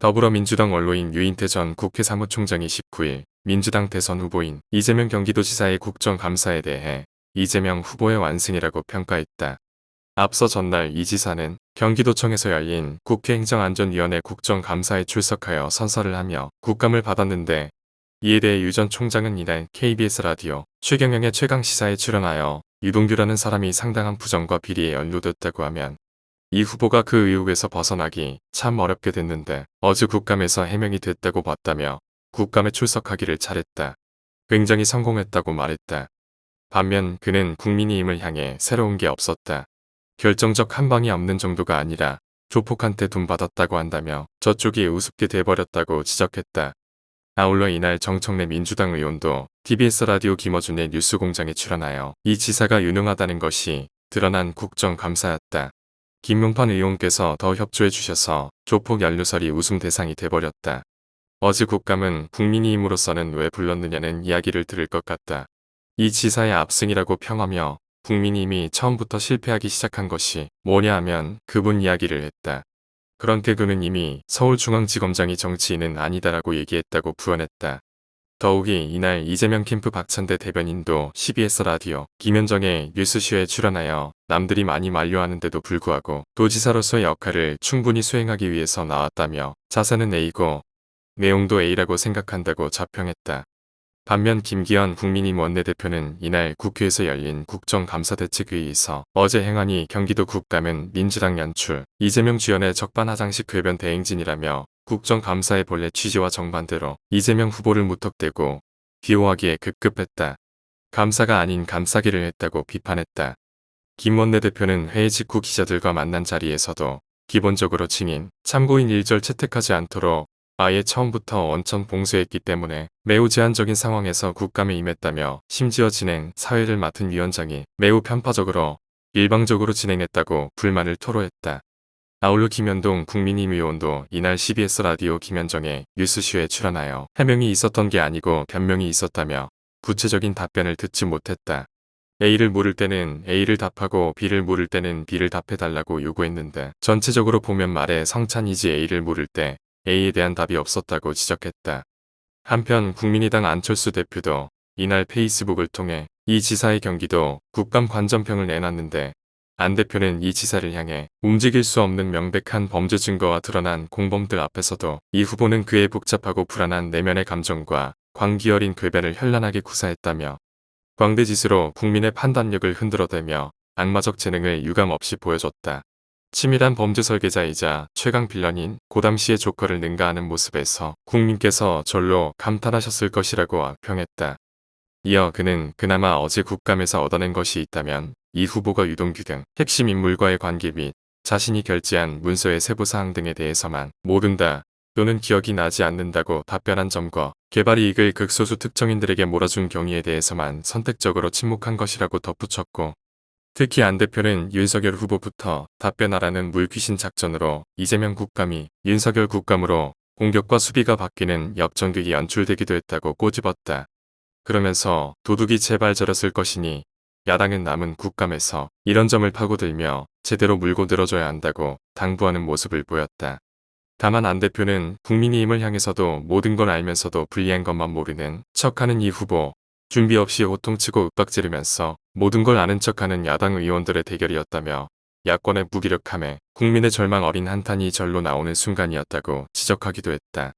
더불어민주당 원로인 유인태 전 국회 사무총장이 19일 민주당 대선 후보인 이재명 경기도지사의 국정감사에 대해 이재명 후보의 완승이라고 평가했다. 앞서 전날 이 지사는 경기도청에서 열린 국회 행정안전위원회 국정감사에 출석하여 선서를 하며 국감을 받았는데, 이에 대해 유 전 총장은 이날 KBS 라디오 최경영의 최강시사에 출연하여 유동규라는 사람이 상당한 부정과 비리에 연루됐다고 하면 이 후보가 그 의혹에서 벗어나기 참 어렵게 됐는데 어제 국감에서 해명이 됐다고 봤다며 국감에 출석하기를 잘했다. 굉장히 성공했다고 말했다. 반면 그는 국민의힘을 향해 새로운 게 없었다. 결정적 한방이 없는 정도가 아니라 조폭한테 돈 받았다고 한다며 저쪽이 우습게 돼버렸다고 지적했다. 아울러 이날 정청래 민주당 의원도 TBS 라디오 김어준의 뉴스공장에 출연하여 이 지사가 유능하다는 것이 드러난 국정감사였다. 김용판 의원께서 더 협조해 주셔서 조폭 연루설이 웃음 대상이 돼버렸다. 어제 국감은 국민의힘으로서는 왜 불렀느냐는 이야기를 들을 것 같다. 이 지사의 압승이라고 평하며 국민의힘이 처음부터 실패하기 시작한 것이 뭐냐 하면 그분 이야기를 했다. 그런데 그는 이미 서울중앙지검장이 정치인은 아니다라고 얘기했다고 부연했다. 더욱이 이날 이재명 캠프 박찬대 대변인도 CBS 라디오 김현정의 뉴스쇼에 출연하여 남들이 많이 만류하는데도 불구하고 도지사로서의 역할을 충분히 수행하기 위해서 나왔다며 자세는 A고 내용도 A라고 생각한다고 자평했다. 반면 김기현 국민의힘 원내대표는 이날 국회에서 열린 국정감사대책회의에서 어제 행안위 경기도 국감은 민주당 연출, 이재명 주연의 적반하장식 궤변 대행진이라며 국정감사의 본래 취지와 정반대로 이재명 후보를 무턱대고 비호하기에 급급했다. 감사가 아닌 감싸기를 했다고 비판했다. 김 원내대표는 회의 직후 기자들과 만난 자리에서도 기본적으로 증인, 참고인 일절 채택하지 않도록 아예 처음부터 원천 봉쇄했기 때문에 매우 제한적인 상황에서 국감에 임했다며 심지어 진행, 사회를 맡은 위원장이 매우 편파적으로 일방적으로 진행했다고 불만을 토로했다. 아울러 김현동 국민의힘 의원도 이날 CBS 라디오 김현정의 뉴스쇼에 출연하여 해명이 있었던 게 아니고 변명이 있었다며 구체적인 답변을 듣지 못했다. A를 물을 때는 A를 답하고 B를 물을 때는 B를 답해달라고 요구했는데 전체적으로 보면 말에 성찬이지 A를 물을 때 A에 대한 답이 없었다고 지적했다. 한편 국민의당 안철수 대표도 이날 페이스북을 통해 이 지사의 경기도 국감 관전평을 내놨는데, 안 대표는 이 지사를 향해 움직일 수 없는 명백한 범죄 증거와 드러난 공범들 앞에서도 이 후보는 그의 복잡하고 불안한 내면의 감정과 광기 어린 궤변을 현란하게 구사했다며 광대짓으로 국민의 판단력을 흔들어대며 악마적 재능을 유감없이 보여줬다. 치밀한 범죄 설계자이자 최강 빌런인 고 당시의 조커를 능가하는 모습에서 국민께서 절로 감탄하셨을 것이라고 악평했다. 이어 그는 그나마 어제 국감에서 얻어낸 것이 있다면 이 후보가 유동규 등 핵심 인물과의 관계 및 자신이 결제한 문서의 세부사항 등에 대해서만 모른다 또는 기억이 나지 않는다고 답변한 점과 개발 이익을 극소수 특정인들에게 몰아준 경위에 대해서만 선택적으로 침묵한 것이라고 덧붙였고, 특히 안 대표는 윤석열 후보부터 답변하라는 물귀신 작전으로 이재명 국감이 윤석열 국감으로 공격과 수비가 바뀌는 역전극이 연출되기도 했다고 꼬집었다. 그러면서 도둑이 제발 저렸을 것이니 야당은 남은 국감에서 이런 점을 파고들며 제대로 물고 늘어줘야 한다고 당부하는 모습을 보였다. 다만 안 대표는 국민의힘을 향해서도 모든 걸 알면서도 불리한 것만 모르는 척하는 이 후보, 준비 없이 호통치고 윽박지르면서 모든 걸 아는 척하는 야당 의원들의 대결이었다며 야권의 무기력함에 국민의 절망 어린 한탄이 절로 나오는 순간이었다고 지적하기도 했다.